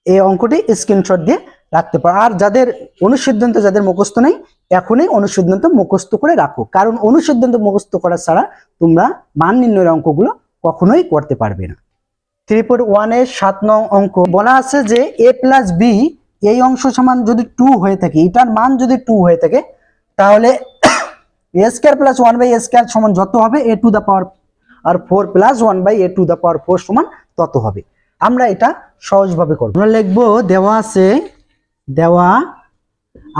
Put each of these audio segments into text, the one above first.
এই অঙ্কটি স্ক্রিনশট দিয়ে রাখতে পারো। আর যাদের অনুসিদ্ধান্ত যাদের মুখস্থ নেই, এখনই অনুসিদ্ধান্ত মুখস্থ করে রাখো, কারণ অনুসিদ্ধান্ত মুখস্থ করা ছাড়া তোমরা মান নির্ণয়ের অঙ্কগুলো কখনোই করতে পারবে না। 3.1 এর 7 নং অঙ্ক বলা আছে যে a প্লাস বি এই অংশ সমান যদি 2 হয়ে থাকে, এটার মান যদি 2 হয়ে থাকে, তাহলে a square plus 1 by a square সমান যত হবে a টু দ্য পাওয়ার আর 4 plus 1 by a to the power 4 সমান তত হবে। আমরা এটা সহজভাবে করব। আমরা লিখবো দেওয়া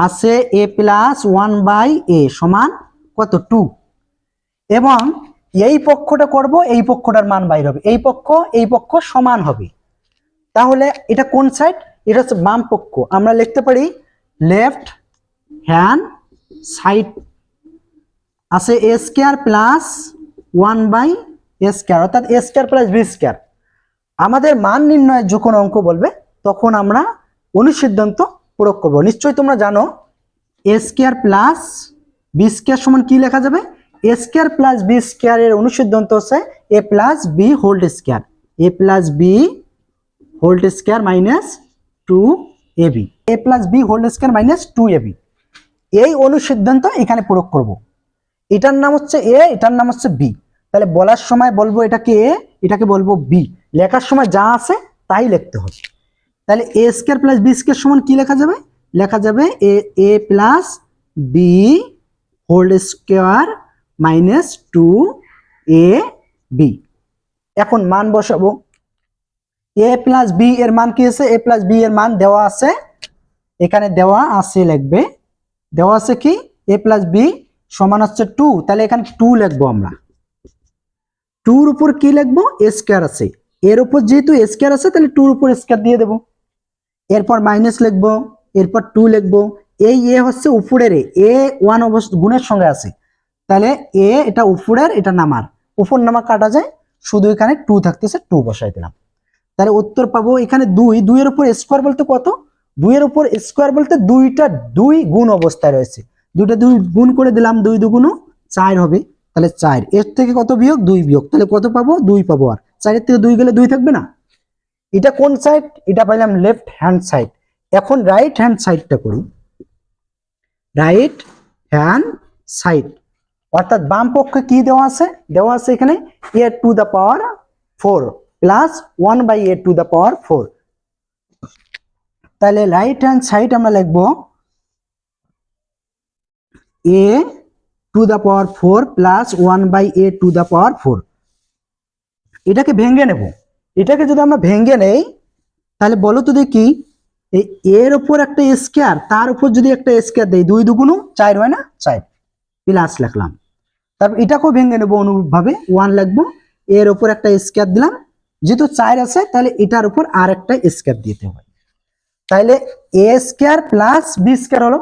আছে a প্লাস 1 বাই a সমান কত 2, এবং এই পক্ষটা করব, এই পক্ষটার মান বাইর হবে, এই পক্ষ সমান হবে। তাহলে এটা কোন সাইড? এটা হচ্ছে বাম পক্ষ। আমরা লিখতে পারি লেফট হ্যান্ড সাইড আছে a square plus 1 by a square, অর্থাৎ a square plus b square. আমাদের মান নির্ণয়ের যখন অঙ্ক বলবে তখন আমরা অনুসিদ্ধান্ত প্রয়োগ করব। নিশ্চয়ই তোমরা জানো a square plus b square সমান কি লেখা যাবে? a square plus b square এর অনুসিদ্ধান্ত হচ্ছে a plus b whole square, a plus b whole square minus 2ab, a plus b whole square minus 2ab। এই অনুসিদ্ধান্ত এখানে প্রয়োগ করব। এটার নাম হচ্ছে a, এটার নাম হচ্ছে b। তাহলে বলার সময় বলবো এটাকে a, এটাকে বলবো b, লেখার সময় যা আছে তাই লিখতে হবে। তাহলে a square plus b square সমান কি লেখা যাবে? লেখা যাবে a plus b whole square minus 2ab। এখন মান বসাবো। a প্লাস b এর মান কি আছে? a প্লাস b এর মান দেওয়া আছে, এখানে দেওয়া আছে লিখবে, দেওয়া আছে কি a প্লাস b সমান হচ্ছে 2, তাহলে এখানে 2 লিখবো আমরা। 2 এর উপর কি লিখবো? a স্কয়ার আছে, এর উপর যেহেতু a স্কয়ার আছে তাহলে 2 এর উপর স্কয়ার দিয়ে দেব, এরপর মাইনাস লিখবো, এরপর 2 লিখবো। এই a হচ্ছে উপরের a 1 অবস্থা গুণের সঙ্গে আছে, তাহলে a এটা উপরের, এটা নামার, উপর নামা কাটা যায়, শুধু এখানে 2 থাকতেছে, 2 বসাই দিলাম। তাহলে উত্তর পাবো এখানে 2, 2 এর উপর স্কয়ার বলতে কত? 2 এর উপর স্কয়ার বলতে 2টা 2 গুণ অবস্থায় রয়েছে, 2টা 2 গুণ করে দিলাম, 2 দুগুণ 4 হবে, তাহলে 4, এর থেকে কত বিয়োগ? 2 বিয়োগ, তাহলে কত পাবো? 2 পাবো। আর 4 এর থেকে 2 গেলে 2 থাকবে না। এটা কোন সাইড? এটা পাইলাম লেফট হ্যান্ড সাইড। এখন রাইট হ্যান্ড সাইডটা করি। রাইট হ্যান্ড সাইড অর্থাৎ বাম পক্ষে কি দেওয়া আছে? দেওয়া আছে এখানে a to the power 4 plus 1 by a to the power 4। তাহলে রাইট হ্যান্ড সাইড আমরা লিখব a to the power 4 plus 1 by a to the power 4। এটাকে ভেঙে নেব। এটাকে যদি আমরা ভেঙে নেই তাহলে বলো তো দেখি, এই এর উপর একটা স্কয়ার, তার উপর যদি একটা স্কয়ার দেই, 2 দুগুণ 4 হয় না? 4 প্লাস লিখলাম। তারপর এটাকেও ভেঙে নেব অনুরূপভাবে, 1 লিখবো, এর উপর একটা স্কয়ার দিলাম, যেহেতু 4 আছে তাহলে এটার উপর আর একটা স্কয়ার দিতে হয়। তাহলে a square plus b square হলো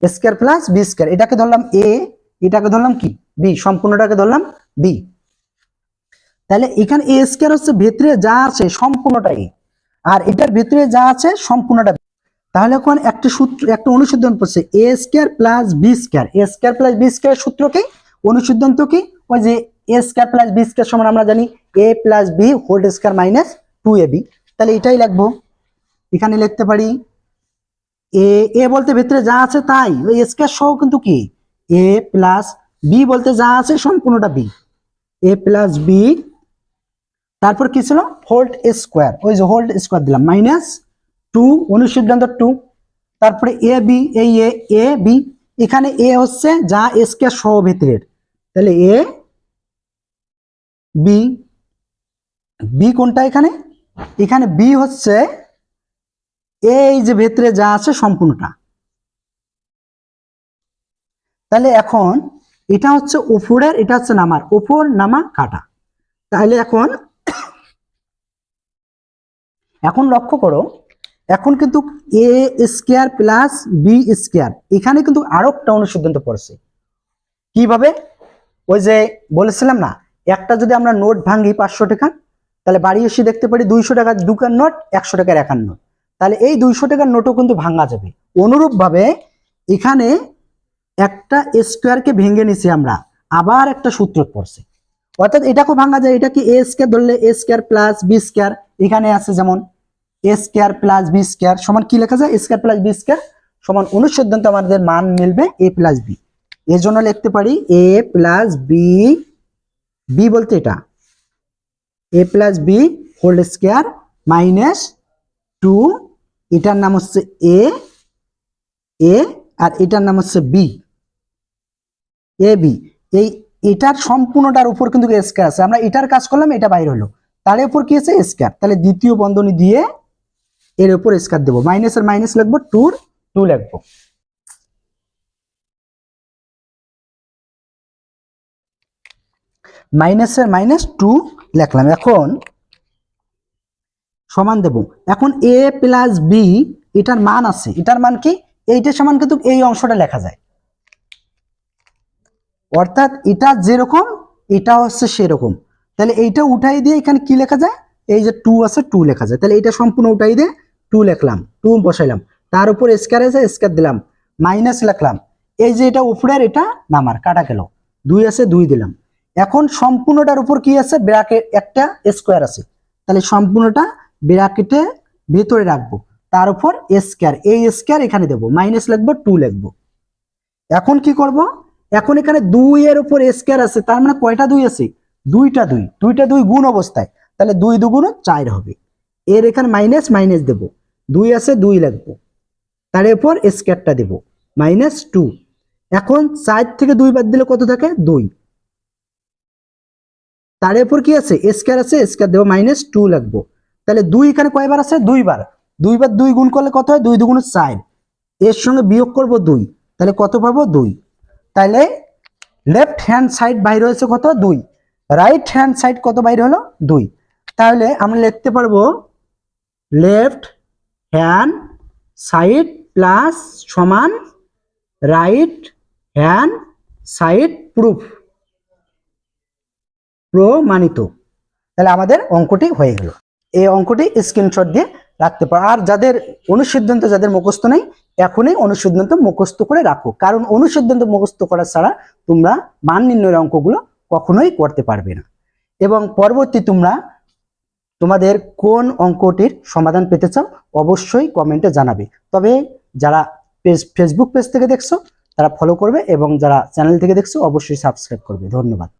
স্কয়ার প্লাস b স্কয়ার, এটাকে ধরলাম a, এটাকে ধরলাম কি b, সম্পূর্ণটাকে ধরলাম b। তাহলে এখানে a স্কয়ার হচ্ছে ভিতরে যা আছে সম্পূর্ণটাই, আর এটার ভিতরে যা আছে সম্পূর্ণটা। তাহলে এখন একটা সূত্র, একটা অনুসিদ্ধান্ত পড়ছে a square plus b square, a square plus b square সূত্র কি? অনুসিদ্ধান্ত কি? ওই যে a square plus b square সমান আমরা জানি a plus b whole square minus 2ab। তাহলে এটাই লিখবো। এখানে লিখতে পারি a বলতে ভিতরে যা আছে তাই, ওই স্কয়ার সহ কিন্তু কি a প্লাস b বলতে যা আছে সম্পূর্ণটা b, a প্লাস b, তারপর কি ছিল? হোল স্কয়ার, ওই যে হোল স্কয়ার দিলাম, মাইনাস 2, অনুসিদ্ধান্ত 2, তারপরে a b, এই a b, এখানে a হচ্ছে যা স্কয়ার সহ ভিতরের, তাহলে a b, b কোনটা এখানে? এখানে b হচ্ছে এই যে ভেতরে যা আছে সম্পূর্ণটা। তাহলে এখন এটা হচ্ছে উপরের, এটা হচ্ছে নামার, উপর নামা কাটা। তাহলে এখন লক্ষ্য করো, এখন কিন্তু a square plus b square, এখানে কিন্তু আরো একটা অনুসিদ্ধান্ত পড়ছে। কিভাবে? ওই যে বলেছিলাম না, একটা যদি আমরা নোট ভাঙি 500 টাকা, তাহলে বাড়ি এসে দেখতে পারি 200 টাকার দুকার নোট, 100 টাকার একার নোট, তাহলে এই 200 টাকার নোটও কিন্তু ভাঙা যাবে। অনুরূপ ভাবে এখানে একটা স্কয়ারকে ভেঙে নিছি আমরা, আবার একটা সূত্র পড়ছে, অর্থাৎ এটাকেও ভাঙা যায়। এটা কি a স্কয়ার ধরলে a square plus b square, এখানে আছে যেমন এ স্কোয়ার প্লাস বি স্কোয়ার সমান কি লেখা যায়, এ স্কোয়ার প্লাস বি স্কোয়ার সমান অনুসিদ্ধান্ত আমাদের মান মিলবে এ প্লাস বি। এর জন্য লিখতে পারি এ প্লাস বি, বি বলতে এটা a plus b whole square minus 2, এটার নাম হচ্ছে এ, এ আর এটার নাম হচ্ছে বি, এ বি। এটার সম্পূর্ণটার উপর কিন্তু স্কোয়ার আছে, আমরা এটার কাজ করলাম, এটা বাইরে হলো, তার উপর কি আছে স্কোয়ার, তাহলে দ্বিতীয় বন্ধনী দিয়ে এর উপর স্কোয়ার দেবো, মাইনাসের মাইনাস লিখবো, 2 লিখবো। মাইনাসের মাইনাস 2 লিখলাম। এখন সমান দেব, এখন এ প্লাস বি এটার মান আছে, এটার মান কি, এইটার সমান কিন্তু এই অংশটা লেখা যায়, অর্থাৎ এটা যেরকম এটা হচ্ছে সেরকম, তাহলে এইটা উঠাই দিয়ে এখানে কি লেখা যায়, এই যে 2 আছে 2 লেখা যায়, তাহলে এটা সম্পূর্ণ উঠাই দিয়ে 2 লিখলাম, 2 বসাইলাম, তার উপর স্কয়ার আছে স্কয়ার দিলাম, মাইনাস লিখলাম, এই যে এটা উপরের এটা নামার কাটা গেল, 2 আছে 2 দিলাম। এখন সম্পূর্ণটার উপর কি আছে, ব্র্যাকেট একটা স্কয়ার আছে, তাহলে সম্পূর্ণটা ব্র্যাকেটে ভিতরে রাখবো, তার উপর স্কয়ার, এই স্কয়ার এখানে দেবো, মাইনাস লিখবো, 2 লিখবো। এখন কি করব, এখন এখানে 2 এর উপর স্কয়ার আছে, তার মানে কয়টা 2 আছে, দুইটা 2 গুণ অবস্থায়, তাহলে 2 2 4 হবে, এর এখানে মাইনাস মাইনাস দেব, 2 আছে 2 লিখবো, তার উপর স্কয়ারটা দেব, মাইনাস 2। এখন 4 থেকে 2 বাদ দিলে কত থাকে, 2, তার উপর কি আছে স্কয়ার আছে স্কয়ার দেব, মাইনাস 2 লিখবো, তাহলে 2 এখানে কয়বার আছে, 2 বার, 2 বার 2 গুণ করলে কত হয়, 2 2 4, এর সঙ্গে বিয়োগ করব 2, তাহলে কত পাবো 2, তাহলে লেফট হ্যান্ড সাইড বাইরে হয়েছে কত, 2, রাইট হ্যান্ড সাইড কত বাইরে হলো, 2, তাহলে আমরা লিখতে পারবো লেফট হ্যান্ড সাইড প্লাস সমান রাইট হ্যান্ড সাইড প্রমাণিত। তাহলে আমাদের অঙ্কটি হয়ে গেল, এই অঙ্কটি স্ক্রিনশট দিয়ে রাখতে পারো। আর যাদের অনুসিদ্ধান্ত যাদের মুখস্থ নেই, এখনই অনুসিদ্ধান্ত মুখস্থ করে রাখো, কারণ অনুসিদ্ধান্ত মুখস্থ করা ছাড়া তোমরা মান নির্ণয়ের অঙ্কগুলো কখনোই করতে পারবে না। এবং পরবর্তী তোমরা তোমাদের কোন অঙ্কটির সমাধান পেতে চাও অবশ্যই কমেন্টে জানাবে। তবে যারা ফেসবুক পেজ থেকে দেখছো তারা ফলো করবে, এবং যারা চ্যানেল থেকে দেখছো অবশ্যই সাবস্ক্রাইব করবে। ধন্যবাদ।